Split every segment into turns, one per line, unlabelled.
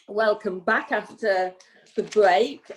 Welcome back after the break.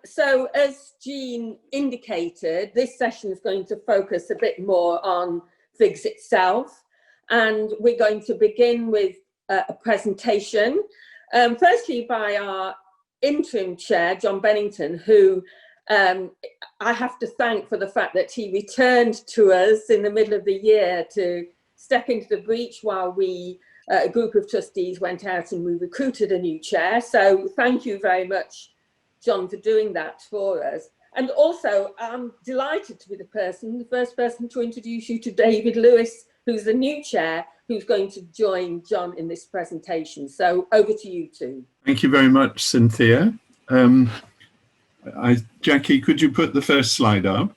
So as Jean indicated, this session is going to focus a bit more on FIGS itself. And we're going to begin with a presentation, firstly by our interim chair, John Benington, who I have to thank for the fact that he returned to us in the middle of the year to step into the breach while we, a group of trustees, went out and we recruited a new chair. So thank you very much, John, for doing that for us. And also, I'm delighted to be the first person to introduce you to David Lewis, who's the new chair, who's going to join John in this presentation. So over to you two.
Thank you very much, Cynthia. Jackie, could you put the first slide up?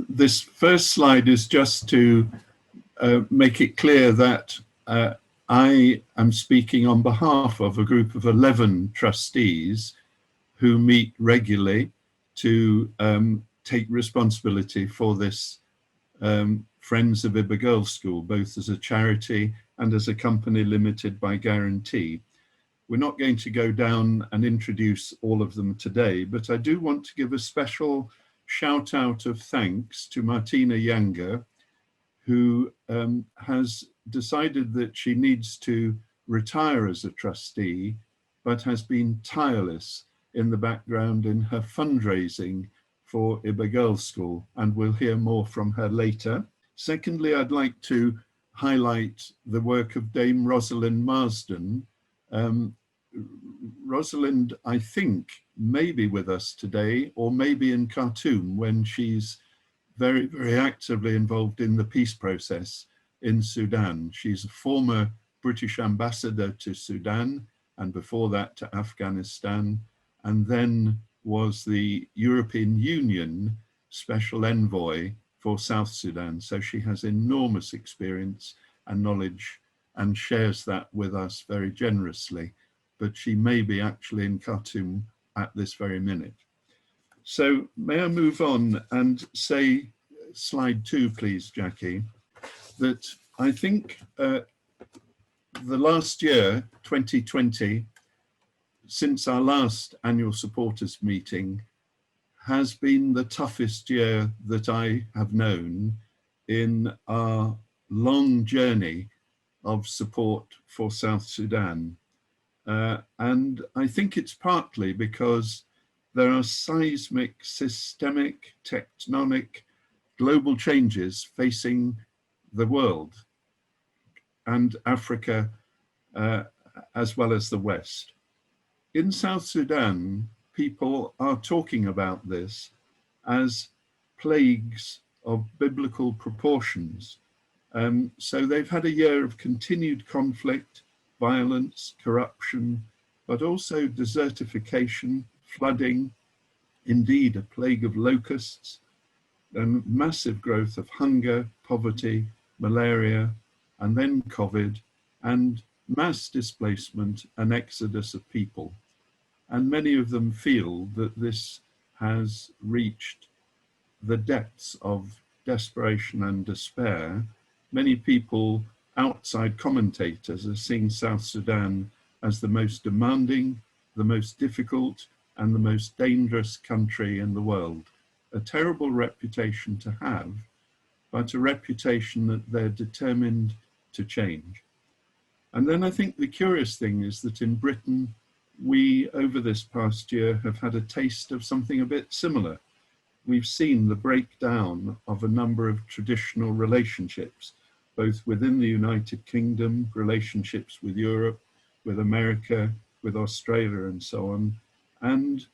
This first slide is just to make it clear that I am speaking on behalf of a group of 11 trustees who meet regularly to take responsibility for this Friends of Ibba Girls' School, both as a charity and as a company limited by guarantee. We're not going to go down and introduce all of them today, but I do want to give a special shout out of thanks to Martina Younger, who has decided that she needs to retire as a trustee, but has been tireless in the background in her fundraising for Ibba Girls' School, and we'll hear more from her later. Secondly, I'd like to highlight the work of Dame Rosalind Marsden. Rosalind, I think, may be with us today, or maybe in Khartoum when she's very, very actively involved in the peace process in Sudan. She's a former British ambassador to Sudan, and before that to Afghanistan, and then was the European Union Special Envoy for South Sudan. So she has enormous experience and knowledge and shares that with us very generously, but she may be actually in Khartoum at this very minute. So may I move on and say, slide 2, please, Jackie, that I think the last year, 2020, since our last annual supporters meeting, has been the toughest year that I have known in our long journey of support for South Sudan. And I think it's partly because there are seismic, systemic, tectonic, global changes facing the world and Africa as well as the West. In South Sudan, people are talking about this as plagues of biblical proportions. So they've had a year of continued conflict, violence, corruption, but also desertification, flooding, indeed a plague of locusts, and massive growth of hunger, poverty, malaria, and then COVID, and mass displacement and exodus of people. And many of them feel that this has reached the depths of desperation and despair. Many people, outside commentators, are seeing South Sudan as the most demanding, the most difficult, and the most dangerous country in the world. A terrible reputation to have, but a reputation that they're determined to change. And then I think the curious thing is that in Britain, we, over this past year, have had a taste of something a bit similar. We've seen the breakdown of a number of traditional relationships, both within the United Kingdom, relationships with Europe, with America, with Australia, and so on. And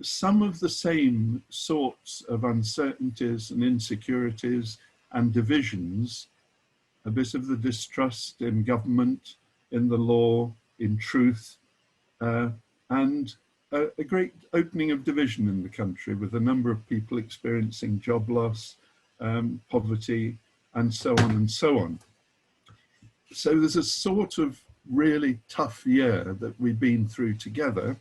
some of the same sorts of uncertainties and insecurities and divisions, a bit of the distrust in government, in the law, in truth, and a great opening of division in the country, with a number of people experiencing job loss, poverty, and so on and so on. So there's a sort of really tough year that we've been through together,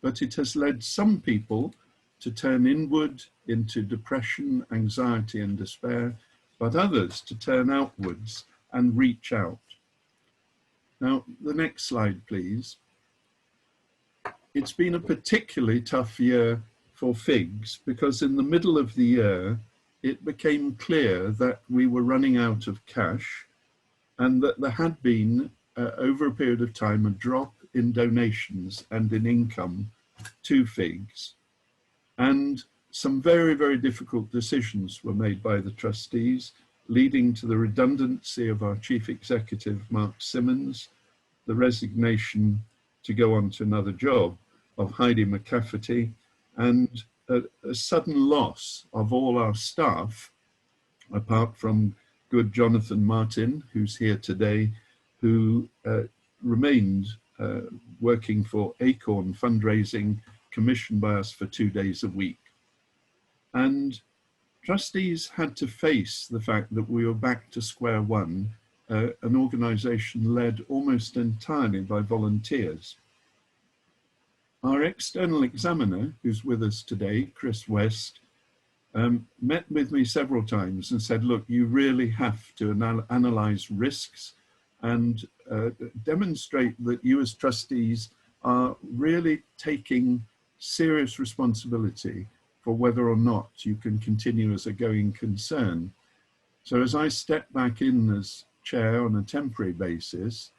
but it has led some people to turn inward into depression, anxiety, and despair, but others to turn outwards and reach out. Now, the next slide, please. It's been a particularly tough year for figs because in the middle of the year, it became clear that we were running out of cash and that there had been, over a period of time, a drop in donations and in income to figs. And some very, very difficult decisions were made by the trustees, leading to the redundancy of our chief executive, Mark Simmons, the resignation to go on to another job of Heidi McCafferty, and a sudden loss of all our staff, apart from good Jonathan Martin, who's here today, who remained working for Acorn fundraising, commissioned by us for 2 days a week. And trustees had to face the fact that we were back to square one, an organisation led almost entirely by volunteers. Our external examiner, who's with us today, Chris West, met with me several times and said, look, you really have to analyse risks and demonstrate that you as trustees are really taking serious responsibility for whether or not you can continue as a going concern. So as I stepped back in as chair on a temporary basis,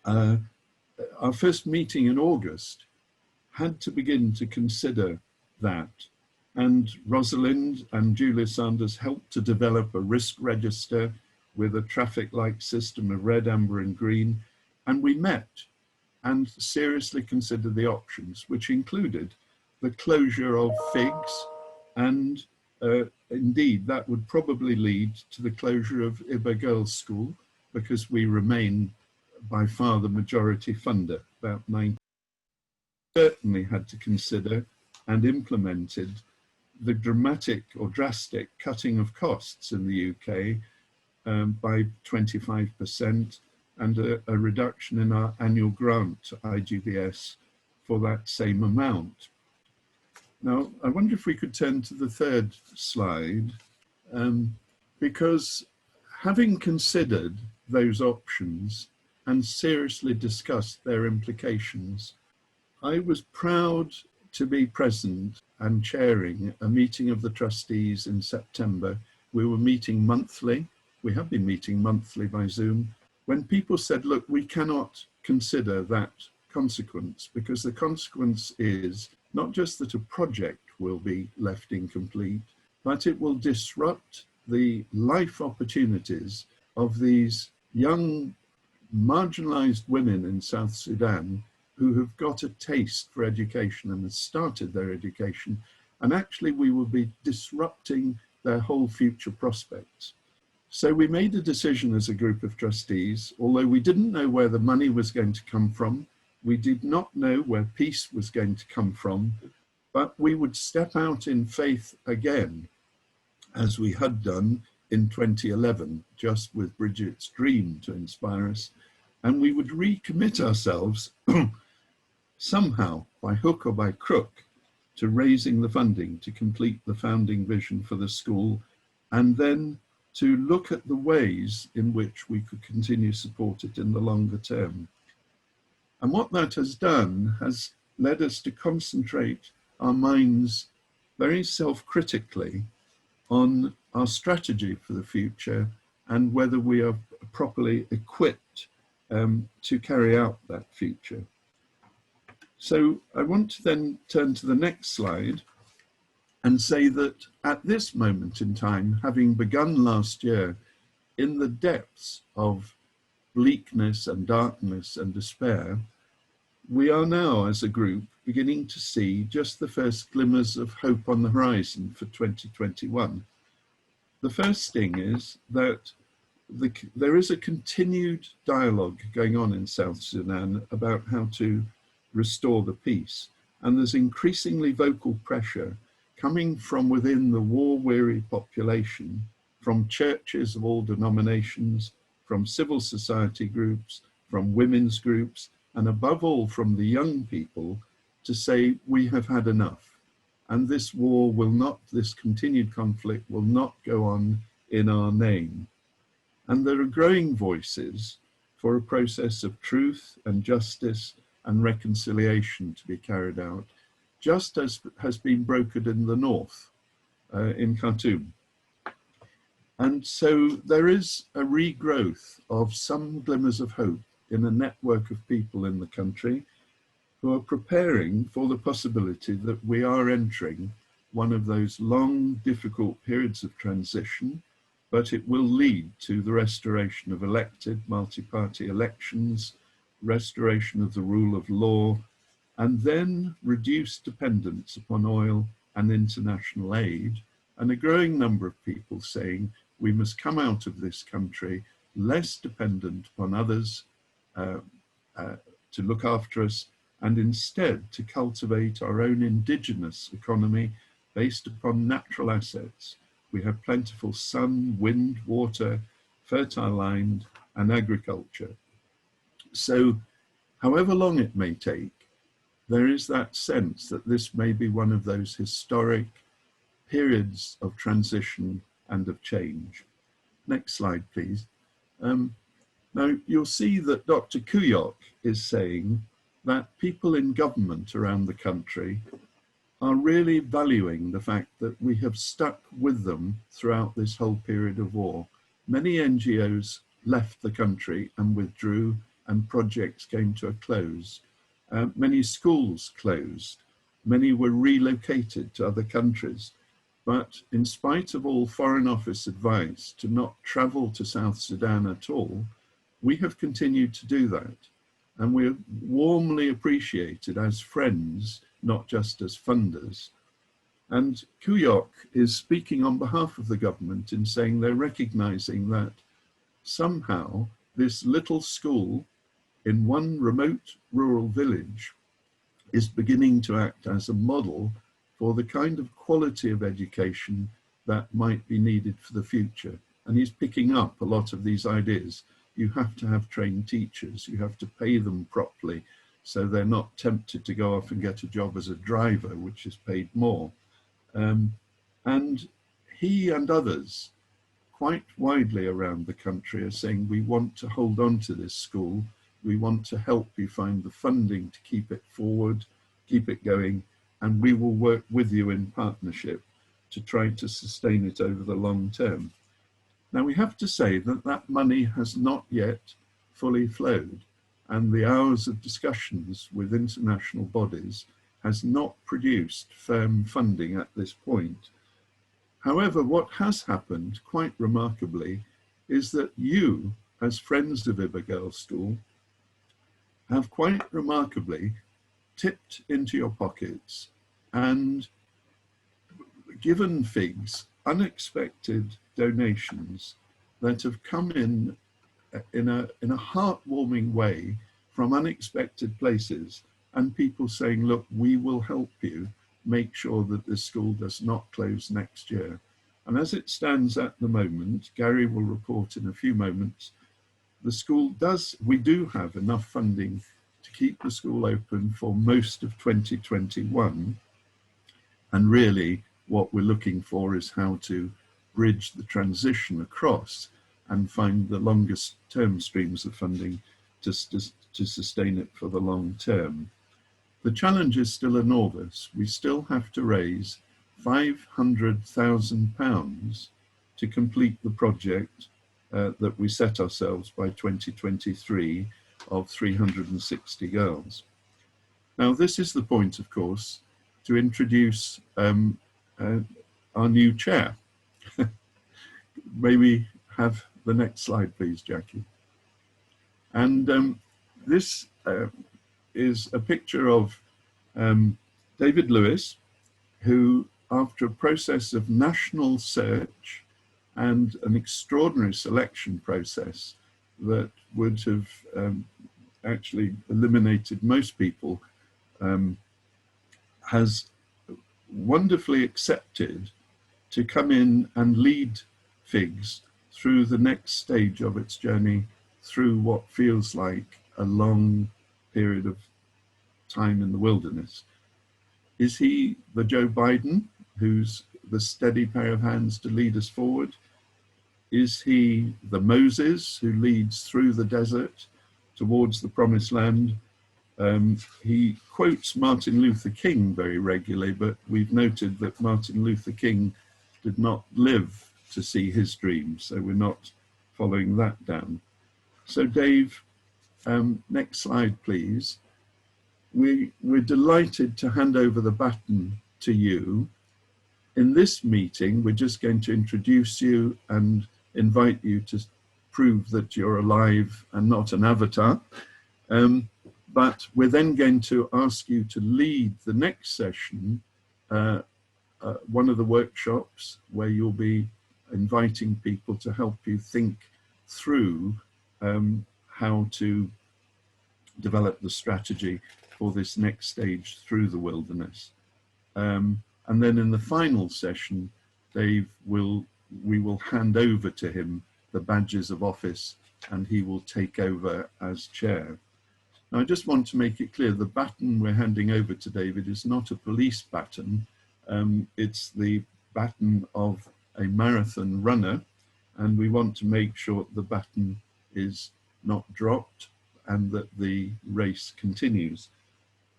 our first meeting in August had to begin to consider that. And Rosalind and Julia Sanders helped to develop a risk register with a traffic light system of red, amber and green. And we met and seriously considered the options, which included the closure of figs, and indeed that would probably lead to the closure of Ibba Girls' School, because we remain by far the majority funder, about 90%. Certainly had to consider and implemented the dramatic or drastic cutting of costs in the UK by 25%, and a reduction in our annual grant to IGBS for that same amount. Now, I wonder if we could turn to the third slide, because having considered those options and seriously discussed their implications, I was proud to be present and chairing a meeting of the trustees in September. We were meeting monthly. We have been meeting monthly by Zoom, when people said, look, we cannot consider that consequence, because the consequence is not just that a project will be left incomplete, but it will disrupt the life opportunities of these young marginalized women in South Sudan who have got a taste for education and have started their education, and actually we will be disrupting their whole future prospects. So we made a decision as a group of trustees, although we didn't know where the money was going to come from, we did not know where peace was going to come from, but we would step out in faith again, as we had done in 2011, just with Bridget's dream to inspire us, and we would recommit ourselves somehow, by hook or by crook, to raising the funding to complete the founding vision for the school, and then to look at the ways in which we could continue to support it in the longer term. And what that has done has led us to concentrate our minds very self-critically on our strategy for the future and whether we are properly equipped to carry out that future. So I want to then turn to the next slide and say that at this moment in time, having begun last year in the depths of bleakness and darkness and despair, we are now as a group beginning to see just the first glimmers of hope on the horizon for 2021. The first thing is that there is a continued dialogue going on in South Sudan about how to restore the peace, and there's increasingly vocal pressure coming from within the war-weary population, from churches of all denominations, from civil society groups, from women's groups, and above all from the young people, to say we have had enough. And this war will not, this continued conflict will not go on in our name. And there are growing voices for a process of truth and justice and reconciliation to be carried out, just as has been brokered in the north, in Khartoum. And so there is a regrowth of some glimmers of hope in a network of people in the country who are preparing for the possibility that we are entering one of those long, difficult periods of transition, but it will lead to the restoration of elected multi-party elections, restoration of the rule of law, and then reduced dependence upon oil and international aid, and a growing number of people saying we must come out of this country less dependent upon others to look after us, and instead to cultivate our own indigenous economy based upon natural assets. We have plentiful sun, wind, water, fertile land, and agriculture. So however long it may take, there is that sense that this may be one of those historic periods of transition and of change. Next slide, please. Now, you'll see that Dr. Kuyok is saying that people in government around the country are really valuing the fact that we have stuck with them throughout this whole period of war. Many NGOs left the country and withdrew, and projects came to a close. Many schools closed. Many were relocated to other countries. But in spite of all Foreign Office advice to not travel to South Sudan at all, we have continued to do that. And we're warmly appreciated as friends, not just as funders. And Kuyok is speaking on behalf of the government in saying they're recognizing that somehow this little school in one remote rural village is beginning to act as a model for the kind of quality of education that might be needed for the future. And he's picking up a lot of these ideas. You have to have trained teachers, you have to pay them properly so they're not tempted to go off and get a job as a driver, which is paid more. And he and others quite widely around the country are saying, we want to hold on to this school, we want to help you find the funding to keep it forward, keep it going, and we will work with you in partnership to try to sustain it over the long term. Now, we have to say that that money has not yet fully flowed, and the hours of discussions with international bodies has not produced firm funding at this point. However, what has happened, quite remarkably, is that you, as friends of Ibba Girls' School, have quite remarkably tipped into your pockets and given FIGs unexpected donations that have come in a heartwarming way from unexpected places, and people saying, look, we will help you make sure that this school does not close next year. And as it stands at the moment, Gary will report in a few moments, the school we do have enough funding to keep the school open for most of 2021. And really what we're looking for is how to bridge the transition across and find the longest term streams of funding to sustain it for the long term. The challenge is still enormous. We still have to raise £500,000 to complete the project that we set ourselves by 2023 of 360 girls. Now, this is the point, of course, to introduce our new chair. May we have the next slide, please, Jackie? And this is a picture of David Lewis, who, after a process of national search and an extraordinary selection process that would have actually eliminated most people, has wonderfully accepted to come in and lead FIGS through the next stage of its journey through what feels like a long period of time in the wilderness. Is he the Joe Biden, who's the steady pair of hands to lead us forward? Is he the Moses who leads through the desert towards the promised land? He quotes Martin Luther King very regularly, but we've noted that Martin Luther King did not live to see his dreams, so we're not following that down. So Dave, next slide, please. We're delighted to hand over the baton to you. In this meeting, we're just going to introduce you and invite you to prove that you're alive and not an avatar. But we're then going to ask you to lead the next session, one of the workshops where you'll be inviting people to help you think through how to develop the strategy for this next stage through the wilderness. And then in the final session, we will hand over to him the badges of office and he will take over as chair. Now, I just want to make it clear, the baton we're handing over to David is not a police baton. It's the baton of a marathon runner, and we want to make sure the baton is not dropped and that the race continues.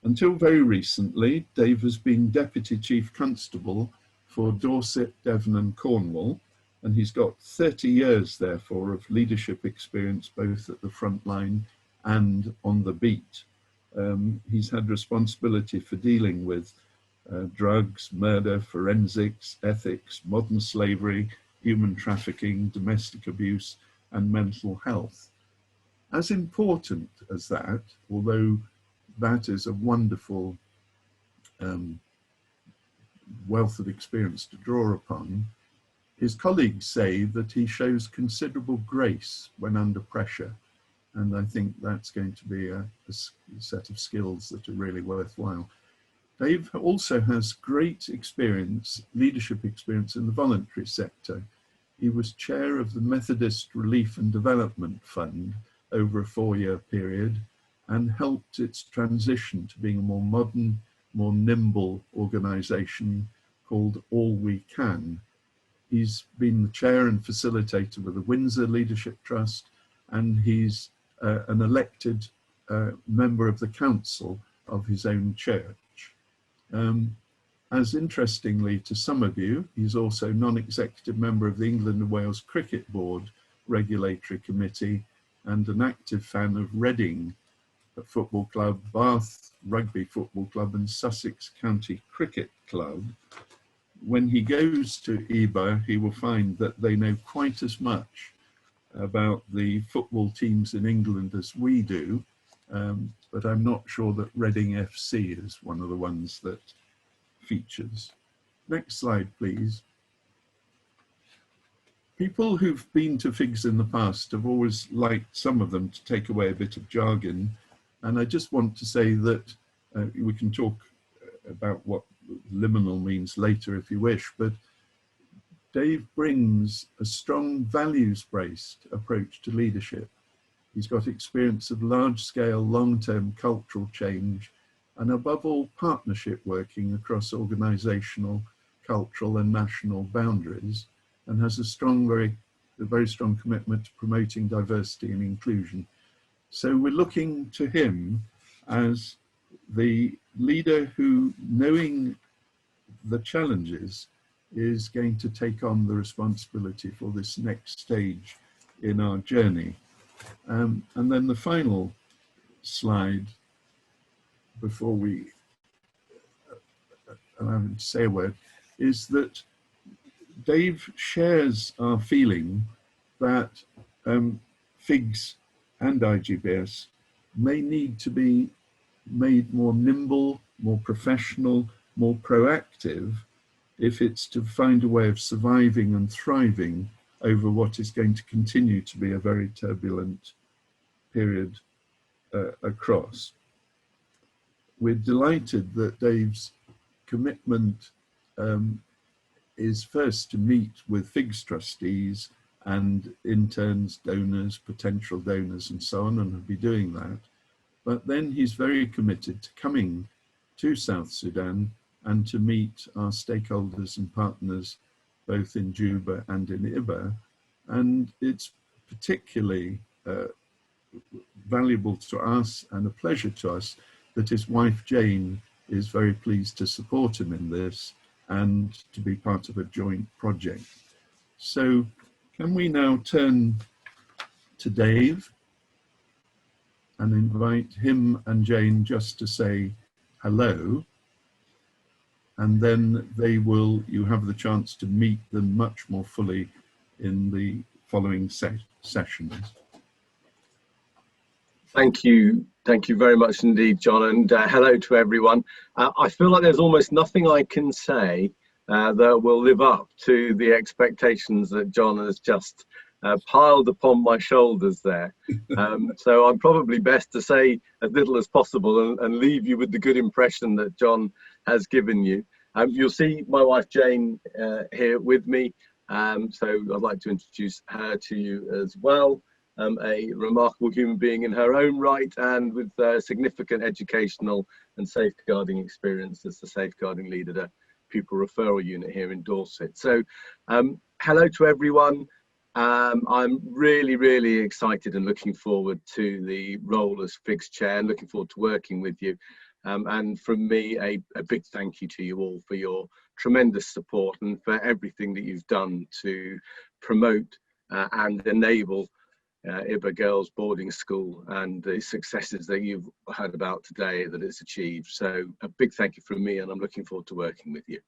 Until very recently, Dave has been Deputy Chief Constable for Dorset, Devon and Cornwall, and he's got 30 years, therefore, of leadership experience both at the front line and on the beat. He's had responsibility for dealing with drugs, murder, forensics, ethics, modern slavery, human trafficking, domestic abuse, and mental health. As important as that, although that is a wonderful wealth of experience to draw upon, his colleagues say that he shows considerable grace when under pressure. And I think that's going to be a set of skills that are really worthwhile. Dave also has great experience, leadership experience in the voluntary sector. He was chair of the Methodist Relief and Development Fund over a 4-year period and helped its transition to being a more modern, more nimble organisation called All We Can. He's been the chair and facilitator with the Windsor Leadership Trust, and he's an elected member of the council of his own church. As interestingly to some of you, he's also non-executive member of the England and Wales Cricket Board Regulatory Committee and an active fan of Reading Football Club, Bath Rugby Football Club and Sussex County Cricket Club. When he goes to Ibba, he will find that they know quite as much about the football teams in England as we do, but I'm not sure that Reading FC is one of the ones that features. Next slide, please. People who've been to FIGS in the past have always liked some of them to take away a bit of jargon, and I just want to say that we can talk about what liminal means later if you wish, but Dave brings a strong values-based approach to leadership. He's got experience of large-scale, long-term cultural change, and above all, partnership working across organisational, cultural and national boundaries, and has a very strong commitment to promoting diversity and inclusion. So we're looking to him as the leader who, knowing the challenges, is going to take on the responsibility for this next stage in our journey. And then the final slide, before we allow him to say a word, is that Dave shares our feeling that FIGS and IGBS may need to be made more nimble, more professional, more proactive, if it's to find a way of surviving and thriving over what is going to continue to be a very turbulent period across. We're delighted that Dave's commitment is first to meet with FIGS trustees and interns, donors, potential donors and so on, and will be doing that. But then he's very committed to coming to South Sudan and to meet our stakeholders and partners both in Juba and in Ibba, And it's particularly valuable to us and a pleasure to us that his wife Jane is very pleased to support him in this and to be part of a joint project. So can we now turn to Dave and invite him and Jane just to say hello, and then you have the chance to meet them much more fully in the following sessions.
Thank you very much indeed, John, and hello to everyone. I feel like there's almost nothing I can say that will live up to the expectations that John has just piled upon my shoulders there. So I'm probably best to say as little as possible and leave you with the good impression that John has given you. You'll see my wife Jane here with me, so I'd like to introduce her to you as well. A remarkable human being in her own right, and with significant educational and safeguarding experience as the safeguarding lead at a pupil referral unit here in Dorset. So hello to everyone. I'm really excited and looking forward to the role as FIGS chair, and looking forward to working with you. And from me, a big thank you to you all for your tremendous support and for everything that you've done to promote and enable Ibba Girls Boarding School and the successes that you've heard about today that it's achieved. So a big thank you from me, and I'm looking forward to working with you.